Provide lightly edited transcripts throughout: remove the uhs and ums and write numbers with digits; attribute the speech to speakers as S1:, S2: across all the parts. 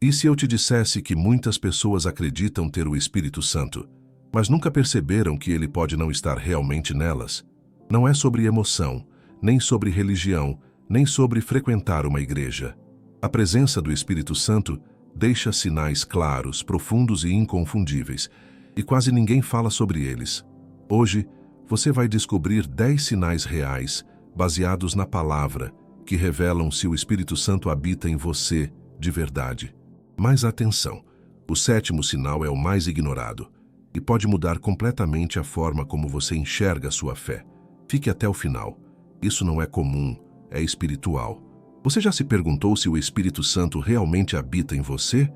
S1: E se eu te dissesse que muitas pessoas acreditam ter o Espírito Santo, mas nunca perceberam que ele pode não estar realmente nelas? Não é sobre emoção, nem sobre religião, nem sobre frequentar uma igreja. A presença do Espírito Santo deixa sinais claros, profundos e inconfundíveis, e quase ninguém fala sobre eles. Hoje, você vai descobrir 10 sinais reais, baseados na palavra, que revelam se o Espírito Santo habita em você de verdade. Mas atenção, o 7º sinal é o mais ignorado e pode mudar completamente a forma como você enxerga a sua fé. Fique até o final. Isso não é comum, é espiritual. Você já se perguntou se o Espírito Santo realmente habita em você?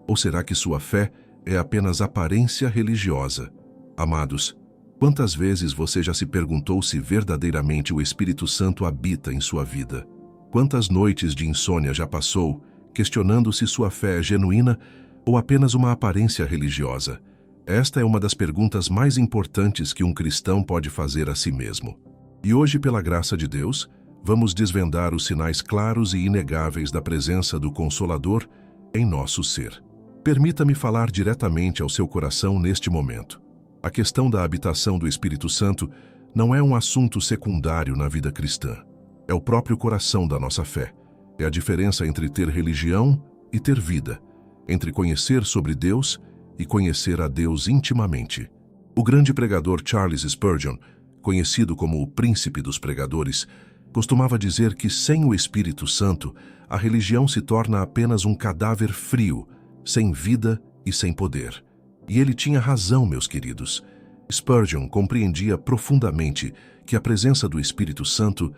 S1: Ou será que sua fé é apenas aparência religiosa? Amados, quantas vezes você já se perguntou se verdadeiramente o Espírito Santo habita em sua vida? Quantas noites de insônia já passou, questionando se sua fé é genuína ou apenas uma aparência religiosa? Esta é uma das perguntas mais importantes que um cristão pode fazer a si mesmo. E hoje, pela graça de Deus, vamos desvendar os sinais claros e inegáveis da presença do Consolador em nosso ser. Permita-me falar diretamente ao seu coração neste momento. A questão da habitação do Espírito Santo não é um assunto secundário na vida cristã. É o próprio coração da nossa fé. É a diferença entre ter religião e ter vida, entre conhecer sobre Deus e conhecer a Deus intimamente. O grande pregador Charles Spurgeon, conhecido como o príncipe dos pregadores, costumava dizer que sem o Espírito Santo, a religião se torna apenas um cadáver frio, sem vida e sem poder. E ele tinha razão, meus queridos. Spurgeon compreendia profundamente que a presença do Espírito Santo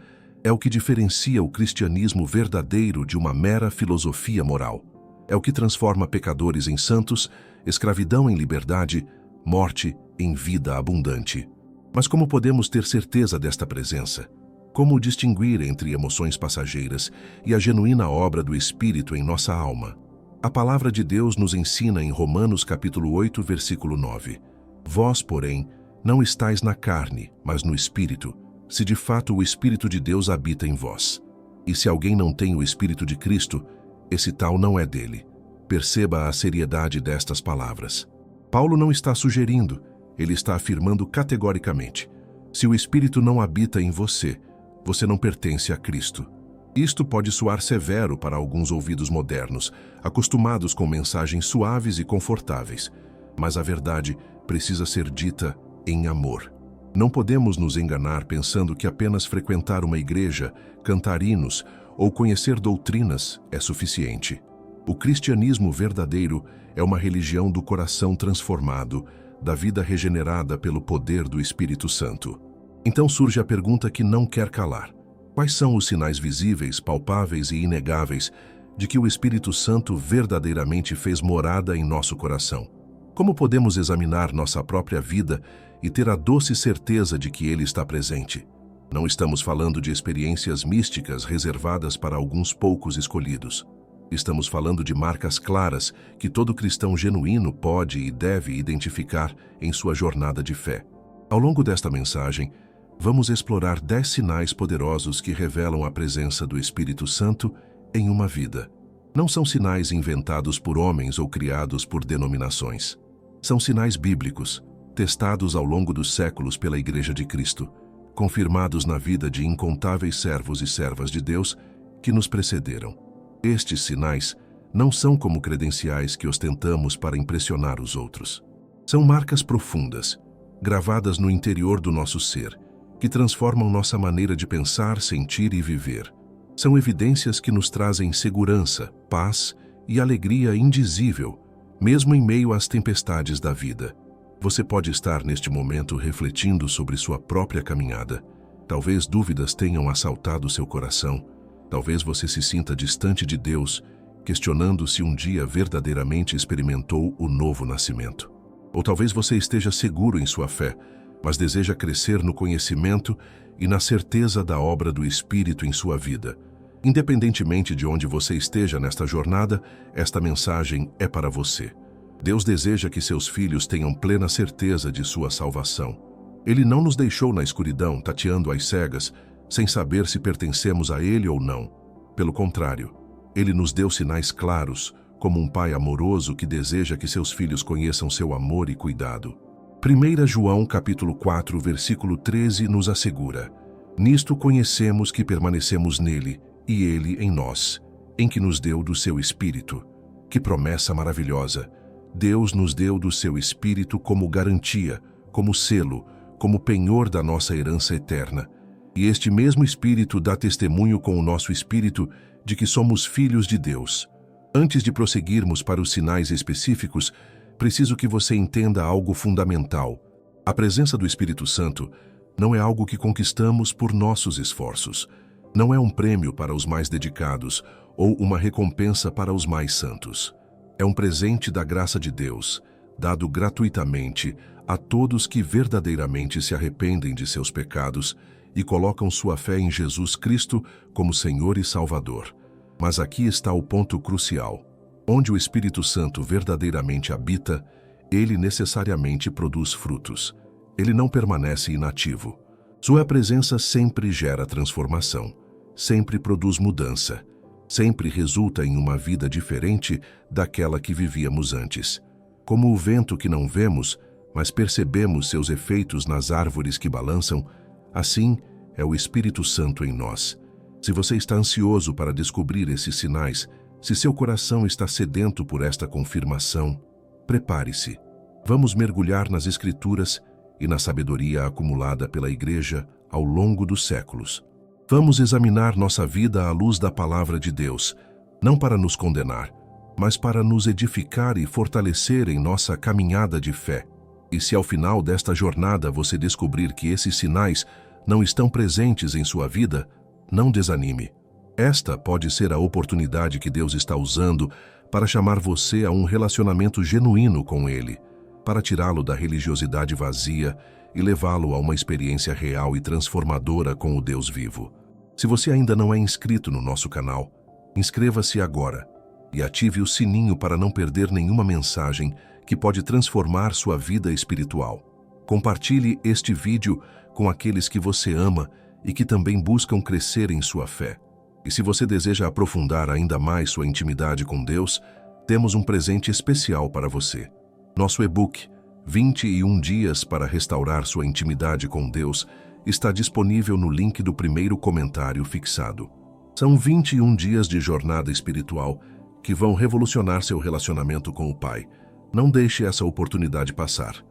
S1: é o que diferencia o cristianismo verdadeiro de uma mera filosofia moral. É o que transforma pecadores em santos, escravidão em liberdade, morte em vida abundante. Mas como podemos ter certeza desta presença? Como distinguir entre emoções passageiras e a genuína obra do Espírito em nossa alma? A palavra de Deus nos ensina em Romanos capítulo 8, versículo 9. Vós, porém, não estáis na carne, mas no Espírito, se de fato o Espírito de Deus habita em vós. E se alguém não tem o Espírito de Cristo, esse tal não é dele. Perceba a seriedade destas palavras. Paulo não está sugerindo, ele está afirmando categoricamente: se o Espírito não habita em você, você não pertence a Cristo. Isto pode soar severo para alguns ouvidos modernos, acostumados com mensagens suaves e confortáveis, mas a verdade precisa ser dita em amor. Não podemos nos enganar pensando que apenas frequentar uma igreja, cantar hinos ou conhecer doutrinas é suficiente. O cristianismo verdadeiro é uma religião do coração transformado, da vida regenerada pelo poder do Espírito Santo. Então surge a pergunta que não quer calar. Quais são os sinais visíveis, palpáveis e inegáveis de que o Espírito Santo verdadeiramente fez morada em nosso coração? Como podemos examinar nossa própria vida e ter a doce certeza de que Ele está presente? Não estamos falando de experiências místicas reservadas para alguns poucos escolhidos. Estamos falando de marcas claras que todo cristão genuíno pode e deve identificar em sua jornada de fé. Ao longo desta mensagem, vamos explorar 10 sinais poderosos que revelam a presença do Espírito Santo em uma vida. Não são sinais inventados por homens ou criados por denominações. São sinais bíblicos, testados ao longo dos séculos pela Igreja de Cristo, confirmados na vida de incontáveis servos e servas de Deus que nos precederam. Estes sinais não são como credenciais que ostentamos para impressionar os outros. São marcas profundas, gravadas no interior do nosso ser, que transformam nossa maneira de pensar, sentir e viver. São evidências que nos trazem segurança, paz e alegria indizível, mesmo em meio às tempestades da vida. Você pode estar neste momento refletindo sobre sua própria caminhada. Talvez dúvidas tenham assaltado seu coração. Talvez você se sinta distante de Deus, questionando se um dia verdadeiramente experimentou o novo nascimento. Ou talvez você esteja seguro em sua fé, mas deseja crescer no conhecimento e na certeza da obra do Espírito em sua vida. Independentemente de onde você esteja nesta jornada, esta mensagem é para você. Deus deseja que seus filhos tenham plena certeza de sua salvação. Ele não nos deixou na escuridão, tateando às cegas, sem saber se pertencemos a Ele ou não. Pelo contrário, Ele nos deu sinais claros, como um pai amoroso que deseja que seus filhos conheçam seu amor e cuidado. 1 João capítulo 4, versículo 13 nos assegura: nisto conhecemos que permanecemos nele e ele em nós, em que nos deu do seu Espírito. Que promessa maravilhosa! Deus nos deu do seu Espírito como garantia, como selo, como penhor da nossa herança eterna. E este mesmo Espírito dá testemunho com o nosso espírito de que somos filhos de Deus. Antes de prosseguirmos para os sinais específicos, preciso que você entenda algo fundamental. A presença do Espírito Santo não é algo que conquistamos por nossos esforços. Não é um prêmio para os mais dedicados ou uma recompensa para os mais santos. É um presente da graça de Deus, dado gratuitamente a todos que verdadeiramente se arrependem de seus pecados e colocam sua fé em Jesus Cristo como Senhor e Salvador. Mas aqui está o ponto crucial. Onde o Espírito Santo verdadeiramente habita, ele necessariamente produz frutos. Ele não permanece inativo. Sua presença sempre gera transformação, sempre produz mudança, sempre resulta em uma vida diferente daquela que vivíamos antes. Como o vento que não vemos, mas percebemos seus efeitos nas árvores que balançam, assim é o Espírito Santo em nós. Se você está ansioso para descobrir esses sinais, se seu coração está sedento por esta confirmação, prepare-se. Vamos mergulhar nas Escrituras e na sabedoria acumulada pela Igreja ao longo dos séculos. Vamos examinar nossa vida à luz da Palavra de Deus, não para nos condenar, mas para nos edificar e fortalecer em nossa caminhada de fé. E se ao final desta jornada você descobrir que esses sinais não estão presentes em sua vida, não desanime. Esta pode ser a oportunidade que Deus está usando para chamar você a um relacionamento genuíno com Ele, para tirá-lo da religiosidade vazia e levá-lo a uma experiência real e transformadora com o Deus vivo. Se você ainda não é inscrito no nosso canal, inscreva-se agora e ative o sininho para não perder nenhuma mensagem que pode transformar sua vida espiritual. Compartilhe este vídeo com aqueles que você ama e que também buscam crescer em sua fé. E se você deseja aprofundar ainda mais sua intimidade com Deus, temos um presente especial para você. Nosso e-book, 21 dias para restaurar sua intimidade com Deus, está disponível no link do primeiro comentário fixado. São 21 dias de jornada espiritual que vão revolucionar seu relacionamento com o Pai. Não deixe essa oportunidade passar.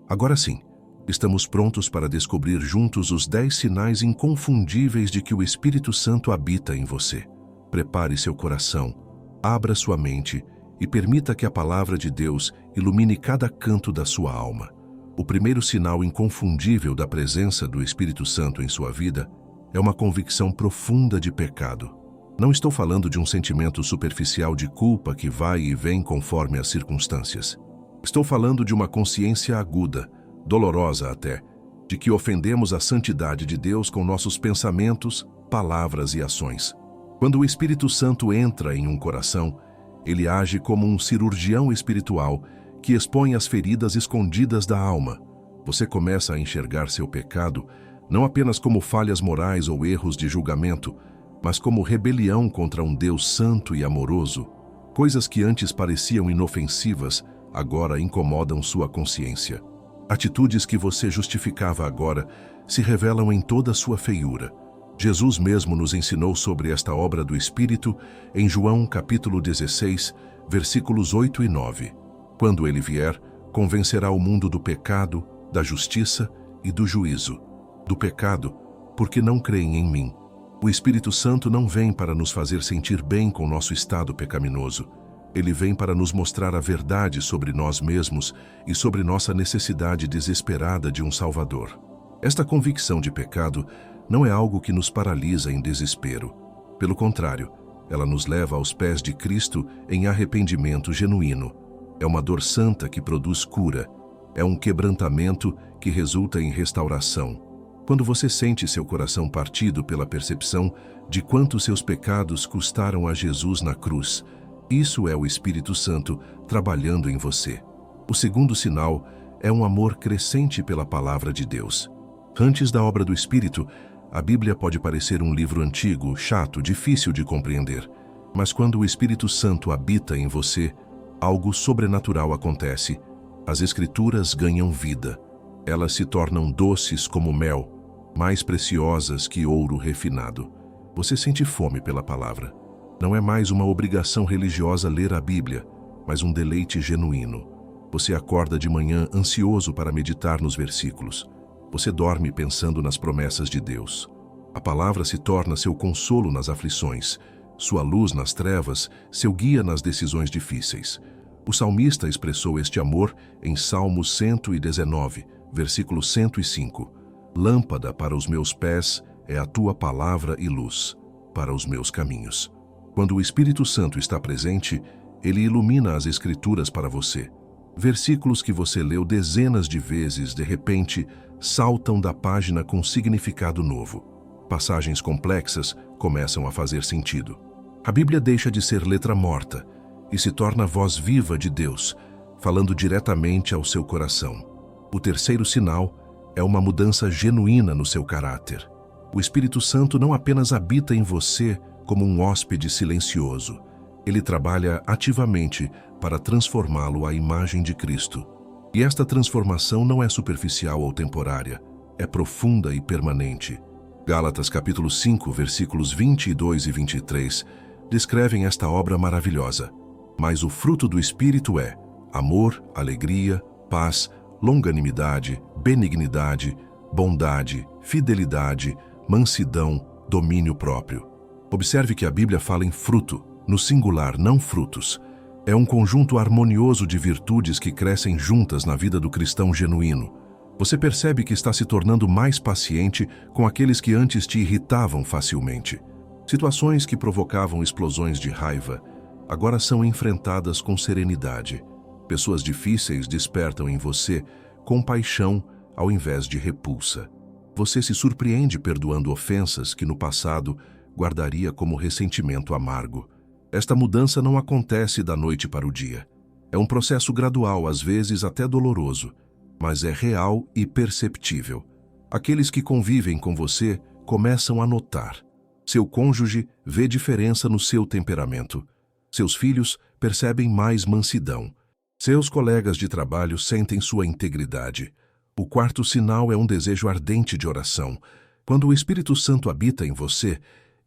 S1: Agora sim, estamos prontos para descobrir juntos os 10 sinais inconfundíveis de que o Espírito Santo habita em você. Prepare seu coração, abra sua mente e permita que a palavra de Deus ilumine cada canto da sua alma. O primeiro sinal inconfundível da presença do Espírito Santo em sua vida é uma convicção profunda de pecado. Não estou falando de um sentimento superficial de culpa que vai e vem conforme as circunstâncias. Estou falando de uma consciência aguda, dolorosa até, de que ofendemos a santidade de Deus com nossos pensamentos, palavras e ações. Quando o Espírito Santo entra em um coração, ele age como um cirurgião espiritual que expõe as feridas escondidas da alma. Você começa a enxergar seu pecado não apenas como falhas morais ou erros de julgamento, mas como rebelião contra um Deus santo e amoroso. Coisas que antes pareciam inofensivas, agora incomodam sua consciência. Atitudes que você justificava agora se revelam em toda sua feiura. Jesus mesmo nos ensinou sobre esta obra do Espírito em João capítulo 16, versículos 8 e 9. Quando ele vier, convencerá o mundo do pecado, da justiça e do juízo. Do pecado, porque não creem em mim. O Espírito Santo não vem para nos fazer sentir bem com nosso estado pecaminoso. Ele vem para nos mostrar a verdade sobre nós mesmos e sobre nossa necessidade desesperada de um Salvador. Esta convicção de pecado não é algo que nos paralisa em desespero. Pelo contrário, ela nos leva aos pés de Cristo em arrependimento genuíno. É uma dor santa que produz cura. É um quebrantamento que resulta em restauração. Quando você sente seu coração partido pela percepção de quanto seus pecados custaram a Jesus na cruz, isso é o Espírito Santo trabalhando em você. O segundo sinal é um amor crescente pela palavra de Deus. Antes da obra do Espírito, a Bíblia pode parecer um livro antigo, chato, difícil de compreender. Mas quando o Espírito Santo habita em você, algo sobrenatural acontece. As Escrituras ganham vida. Elas se tornam doces como mel, mais preciosas que ouro refinado. Você sente fome pela palavra. Não é mais uma obrigação religiosa ler a Bíblia, mas um deleite genuíno. Você acorda de manhã ansioso para meditar nos versículos. Você dorme pensando nas promessas de Deus. A palavra se torna seu consolo nas aflições, sua luz nas trevas, seu guia nas decisões difíceis. O salmista expressou este amor em Salmo 119, versículo 105. Lâmpada para os meus pés é a tua palavra e luz para os meus caminhos. Quando o Espírito Santo está presente, ele ilumina as Escrituras para você. Versículos que você leu dezenas de vezes, de repente, saltam da página com significado novo. Passagens complexas começam a fazer sentido. A Bíblia deixa de ser letra morta e se torna voz viva de Deus, falando diretamente ao seu coração. O terceiro sinal é uma mudança genuína no seu caráter. O Espírito Santo não apenas habita em você como um hóspede silencioso. Ele trabalha ativamente para transformá-lo à imagem de Cristo. E esta transformação não é superficial ou temporária, é profunda e permanente. Gálatas capítulo 5, versículos 22 e 23, descrevem esta obra maravilhosa. Mas o fruto do Espírito é amor, alegria, paz, longanimidade, benignidade, bondade, fidelidade, mansidão, domínio próprio. Observe que a Bíblia fala em fruto, no singular, não frutos. É um conjunto harmonioso de virtudes que crescem juntas na vida do cristão genuíno. Você percebe que está se tornando mais paciente com aqueles que antes te irritavam facilmente. Situações que provocavam explosões de raiva agora são enfrentadas com serenidade. Pessoas difíceis despertam em você compaixão ao invés de repulsa. Você se surpreende perdoando ofensas que no passado guardaria como ressentimento amargo. Esta mudança não acontece da noite para o dia. É um processo gradual, às vezes até doloroso, mas é real e perceptível. Aqueles que convivem com você começam a notar. Seu cônjuge vê diferença no seu temperamento. Seus filhos percebem mais mansidão. Seus colegas de trabalho sentem sua integridade. O quarto sinal é um desejo ardente de oração. Quando o Espírito Santo habita em você,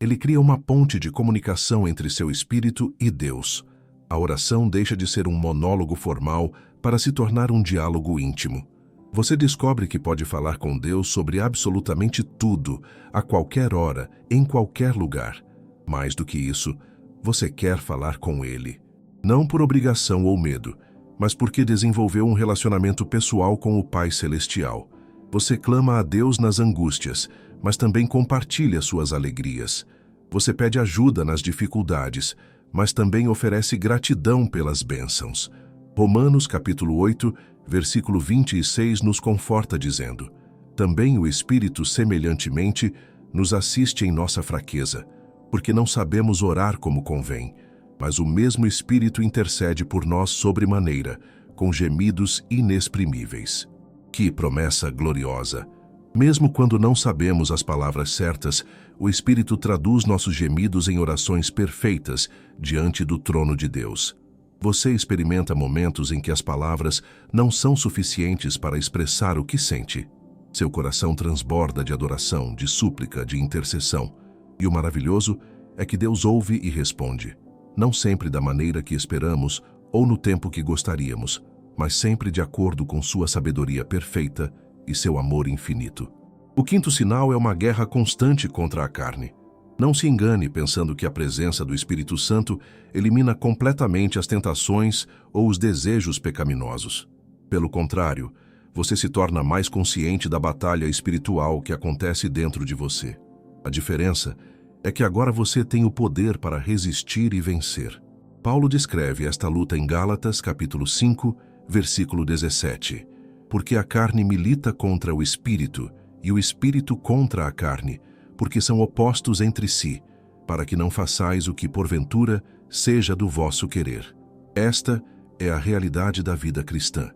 S1: ele cria uma ponte de comunicação entre seu espírito e Deus. A oração deixa de ser um monólogo formal para se tornar um diálogo íntimo. Você descobre que pode falar com Deus sobre absolutamente tudo, a qualquer hora, em qualquer lugar. Mais do que isso, você quer falar com Ele. Não por obrigação ou medo, mas porque desenvolveu um relacionamento pessoal com o Pai Celestial. Você clama a Deus nas angústias, mas também compartilha suas alegrias. Você pede ajuda nas dificuldades, mas também oferece gratidão pelas bênçãos. Romanos capítulo 8, versículo 26 nos conforta dizendo: também o Espírito semelhantemente nos assiste em nossa fraqueza, porque não sabemos orar como convém, mas o mesmo Espírito intercede por nós sobremaneira, com gemidos inexprimíveis. Que promessa gloriosa! Mesmo quando não sabemos as palavras certas, o Espírito traduz nossos gemidos em orações perfeitas diante do trono de Deus. Você experimenta momentos em que as palavras não são suficientes para expressar o que sente. Seu coração transborda de adoração, de súplica, de intercessão. E o maravilhoso é que Deus ouve e responde. Não sempre da maneira que esperamos ou no tempo que gostaríamos, mas sempre de acordo com sua sabedoria perfeita e seu amor infinito. O quinto sinal é uma guerra constante contra a carne. Não se engane pensando que a presença do Espírito Santo elimina completamente as tentações ou os desejos pecaminosos. Pelo contrário, você se torna mais consciente da batalha espiritual que acontece dentro de você. A diferença é que agora você tem o poder para resistir e vencer. Paulo descreve esta luta em Gálatas, capítulo 5, versículo 17. Porque a carne milita contra o Espírito, e o Espírito contra a carne, porque são opostos entre si, para que não façais o que porventura seja do vosso querer. Esta é a realidade da vida cristã.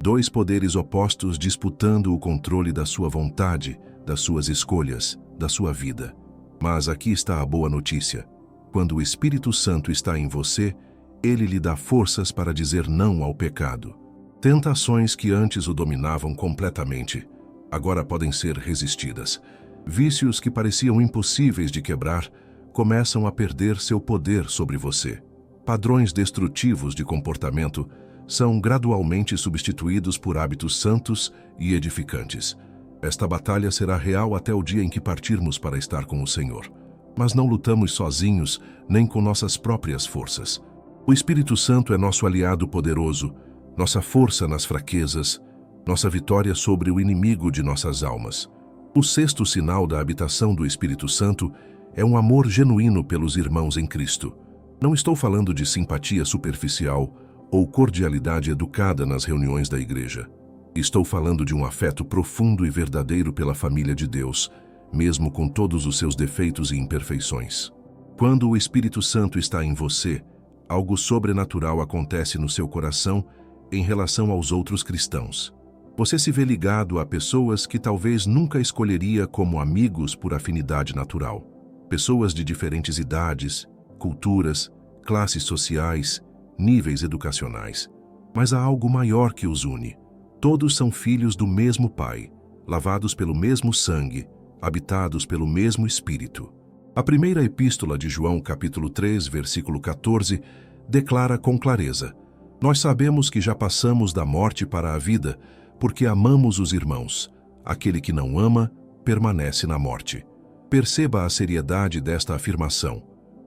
S1: Dois poderes opostos disputando o controle da sua vontade, das suas escolhas, da sua vida. Mas aqui está a boa notícia. Quando o Espírito Santo está em você, ele lhe dá forças para dizer não ao pecado. Tentações que antes o dominavam completamente, agora podem ser resistidas. Vícios que pareciam impossíveis de quebrar, começam a perder seu poder sobre você. Padrões destrutivos de comportamento são gradualmente substituídos por hábitos santos e edificantes. Esta batalha será real até o dia em que partirmos para estar com o Senhor. Mas não lutamos sozinhos, nem com nossas próprias forças. O Espírito Santo é nosso aliado poderoso, nossa força nas fraquezas, nossa vitória sobre o inimigo de nossas almas. O sexto sinal da habitação do Espírito Santo é um amor genuíno pelos irmãos em Cristo. Não estou falando de simpatia superficial ou cordialidade educada nas reuniões da igreja. Estou falando de um afeto profundo e verdadeiro pela família de Deus, mesmo com todos os seus defeitos e imperfeições. Quando o Espírito Santo está em você, algo sobrenatural acontece no seu coração em relação aos outros cristãos. Você se vê ligado a pessoas que talvez nunca escolheria como amigos por afinidade natural. Pessoas de diferentes idades, culturas, classes sociais, níveis educacionais. Mas há algo maior que os une. Todos são filhos do mesmo Pai, lavados pelo mesmo sangue, habitados pelo mesmo Espírito. A primeira epístola de João, capítulo 3, versículo 14, declara com clareza: Nós sabemos que já passamos da morte para a vida, porque amamos os irmãos. Aquele que não ama, permanece na morte. Perceba a seriedade desta afirmação.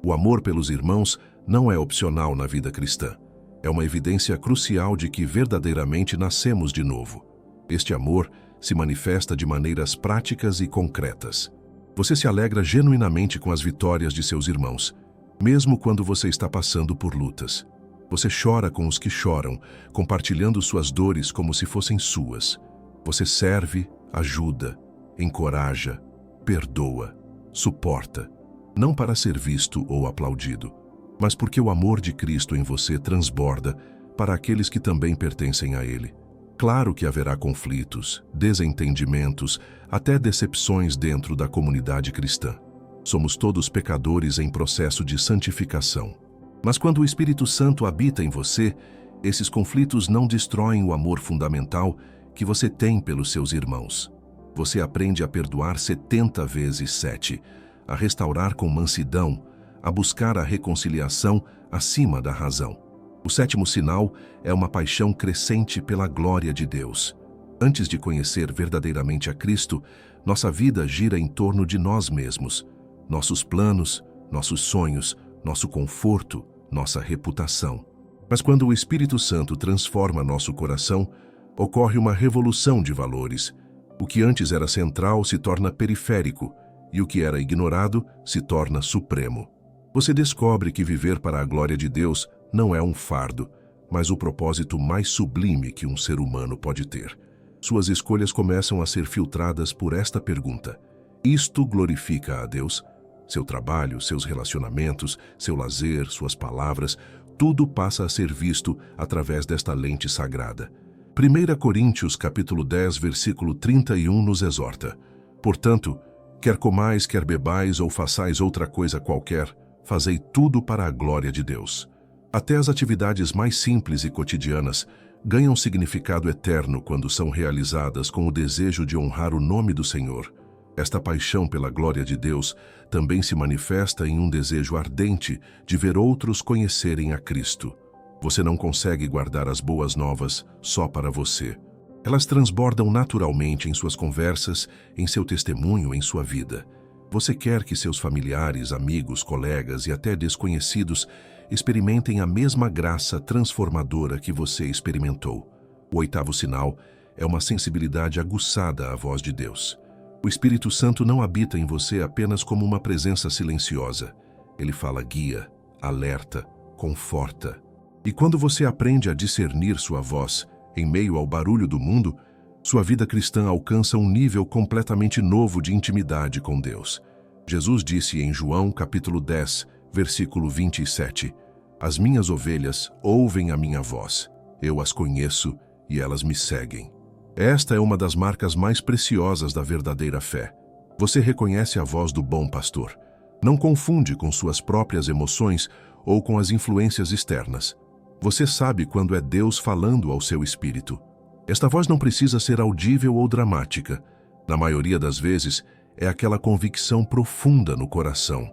S1: O amor pelos irmãos não é opcional na vida cristã. É uma evidência crucial de que verdadeiramente nascemos de novo. Este amor se manifesta de maneiras práticas e concretas. Você se alegra genuinamente com as vitórias de seus irmãos, mesmo quando você está passando por lutas. Você chora com os que choram, compartilhando suas dores como se fossem suas. Você serve, ajuda, encoraja, perdoa, suporta, não para ser visto ou aplaudido, mas porque o amor de Cristo em você transborda para aqueles que também pertencem a Ele. Claro que haverá conflitos, desentendimentos, até decepções dentro da comunidade cristã. Somos todos pecadores em processo de santificação. Mas quando o Espírito Santo habita em você, esses conflitos não destroem o amor fundamental que você tem pelos seus irmãos. Você aprende a perdoar 70 vezes 7, a restaurar com mansidão, a buscar a reconciliação acima da razão. O sétimo sinal é uma paixão crescente pela glória de Deus. Antes de conhecer verdadeiramente a Cristo, nossa vida gira em torno de nós mesmos. Nossos planos, nossos sonhos, nosso conforto, nossa reputação. Mas quando o Espírito Santo transforma nosso coração, ocorre uma revolução de valores. O que antes era central se torna periférico, e o que era ignorado se torna supremo. Você descobre que viver para a glória de Deus não é um fardo, mas o propósito mais sublime que um ser humano pode ter. Suas escolhas começam a ser filtradas por esta pergunta: isto glorifica a Deus? Seu trabalho, seus relacionamentos, seu lazer, suas palavras, tudo passa a ser visto através desta lente sagrada. 1 Coríntios capítulo 10, versículo 31 nos exorta: Portanto, quer comais, quer bebais ou façais outra coisa qualquer, fazei tudo para a glória de Deus. Até as atividades mais simples e cotidianas ganham significado eterno quando são realizadas com o desejo de honrar o nome do Senhor. Esta paixão pela glória de Deus também se manifesta em um desejo ardente de ver outros conhecerem a Cristo. Você não consegue guardar as boas novas só para você. Elas transbordam naturalmente em suas conversas, em seu testemunho, em sua vida. Você quer que seus familiares, amigos, colegas e até desconhecidos experimentem a mesma graça transformadora que você experimentou. O oitavo sinal é uma sensibilidade aguçada à voz de Deus. O Espírito Santo não habita em você apenas como uma presença silenciosa. Ele fala guia, alerta, conforta. E quando você aprende a discernir sua voz em meio ao barulho do mundo, sua vida cristã alcança um nível completamente novo de intimidade com Deus. Jesus disse em João capítulo 10, versículo 27, As minhas ovelhas ouvem a minha voz, eu as conheço e elas me seguem. Esta é uma das marcas mais preciosas da verdadeira fé. Você reconhece a voz do bom pastor. Não confunde com suas próprias emoções ou com as influências externas. Você sabe quando é Deus falando ao seu espírito. Esta voz não precisa ser audível ou dramática. Na maioria das vezes, é aquela convicção profunda no coração.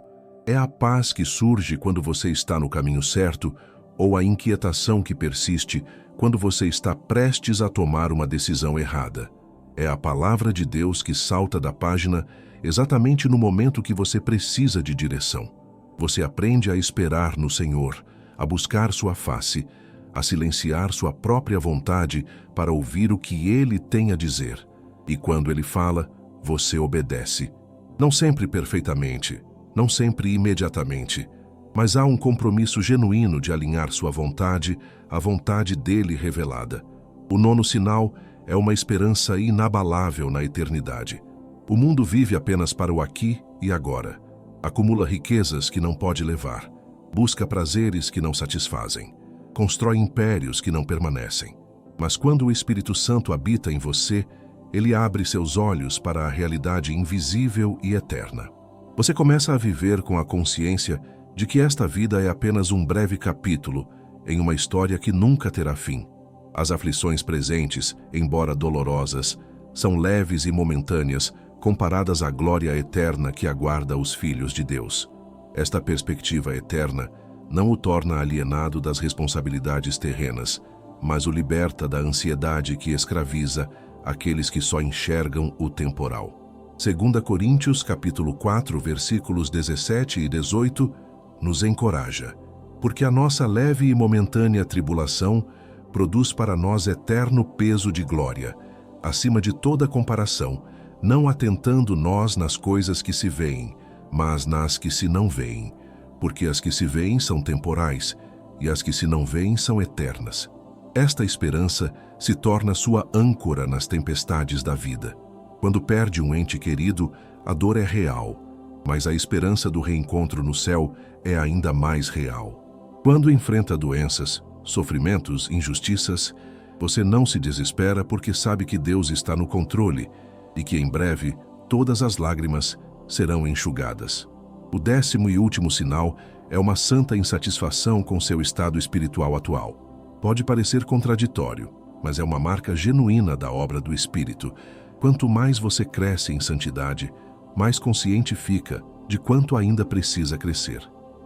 S1: É a paz que surge quando você está no caminho certo ou a inquietação que persiste quando você está prestes a tomar uma decisão errada. É a palavra de Deus que salta da página exatamente no momento que você precisa de direção. Você aprende a esperar no Senhor, a buscar sua face, a silenciar sua própria vontade para ouvir o que Ele tem a dizer. E quando Ele fala, você obedece. Não sempre perfeitamente, não sempre imediatamente, mas há um compromisso genuíno de alinhar sua vontade à vontade dele revelada. O nono sinal é uma esperança inabalável na eternidade. O mundo vive apenas para o aqui e agora. Acumula riquezas que não pode levar. Busca prazeres que não satisfazem. Constrói impérios que não permanecem. Mas quando o Espírito Santo habita em você, ele abre seus olhos para a realidade invisível e eterna. Você começa a viver com a consciência de que esta vida é apenas um breve capítulo em uma história que nunca terá fim. As aflições presentes, embora dolorosas, são leves e momentâneas comparadas à glória eterna que aguarda os filhos de Deus. Esta perspectiva eterna não o torna alienado das responsabilidades terrenas, mas o liberta da ansiedade que escraviza aqueles que só enxergam o temporal. 2 Coríntios capítulo 4, versículos 17 e 18, nos encoraja, porque a nossa leve e momentânea tribulação produz para nós eterno peso de glória, acima de toda comparação, não atentando nós nas coisas que se veem, mas nas que se não veem, porque as que se veem são temporais, e as que se não veem são eternas. Esta esperança se torna sua âncora nas tempestades da vida. Quando perde um ente querido, a dor é real, mas a esperança do reencontro no céu é ainda mais real. Quando enfrenta doenças, sofrimentos, injustiças, você não se desespera porque sabe que Deus está no controle e que em breve todas as lágrimas serão enxugadas. O 10º e último sinal é uma santa insatisfação com seu estado espiritual atual. Pode parecer contraditório, mas é uma marca genuína da obra do Espírito. Quanto mais você cresce em santidade, mais consciente fica de quanto ainda precisa crescer.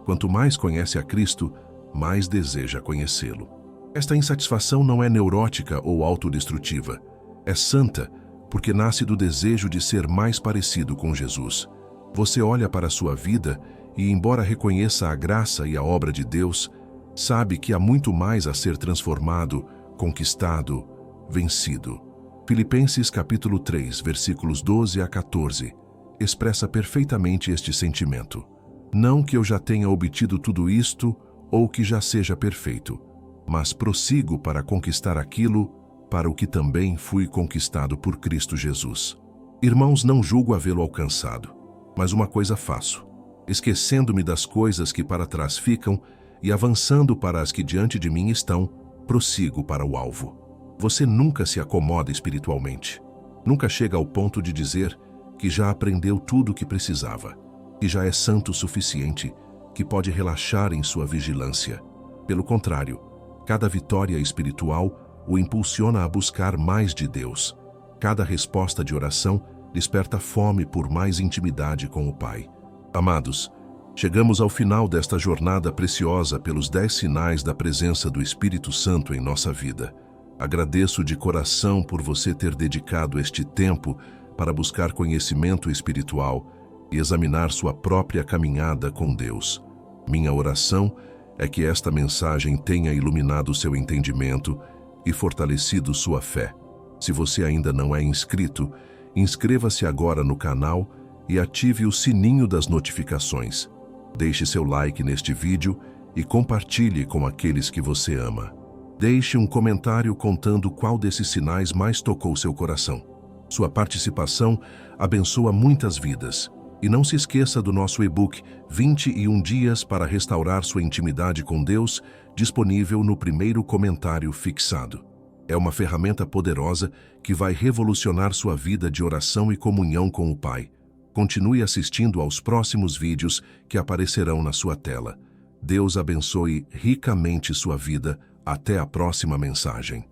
S1: Quanto mais conhece a Cristo, mais deseja conhecê-lo. Esta insatisfação não é neurótica ou autodestrutiva. É santa porque nasce do desejo de ser mais parecido com Jesus. Você olha para a sua vida e, embora reconheça a graça e a obra de Deus, sabe que há muito mais a ser transformado, conquistado, vencido. Filipenses capítulo 3, versículos 12 a 14, expressa perfeitamente este sentimento. Não que eu já tenha obtido tudo isto ou que já seja perfeito, mas prossigo para conquistar aquilo para o que também fui conquistado por Cristo Jesus. Irmãos, não julgo havê-lo alcançado, mas uma coisa faço, esquecendo-me das coisas que para trás ficam e avançando para as que diante de mim estão, prossigo para o alvo. Você nunca se acomoda espiritualmente. Nunca chega ao ponto de dizer que já aprendeu tudo o que precisava, que já é santo o suficiente, que pode relaxar em sua vigilância. Pelo contrário, cada vitória espiritual o impulsiona a buscar mais de Deus. Cada resposta de oração desperta fome por mais intimidade com o Pai. Amados, chegamos ao final desta jornada preciosa pelos 10 sinais da presença do Espírito Santo em nossa vida. Agradeço de coração por você ter dedicado este tempo para buscar conhecimento espiritual e examinar sua própria caminhada com Deus. Minha oração é que esta mensagem tenha iluminado seu entendimento e fortalecido sua fé. Se você ainda não é inscrito, inscreva-se agora no canal e ative o sininho das notificações. Deixe seu like neste vídeo e compartilhe com aqueles que você ama. Deixe um comentário contando qual desses sinais mais tocou seu coração. Sua participação abençoa muitas vidas. E não se esqueça do nosso e-book 21 Dias para Restaurar Sua Intimidade com Deus, disponível no primeiro comentário fixado. É uma ferramenta poderosa que vai revolucionar sua vida de oração e comunhão com o Pai. Continue assistindo aos próximos vídeos que aparecerão na sua tela. Deus abençoe ricamente sua vida. Até a próxima mensagem.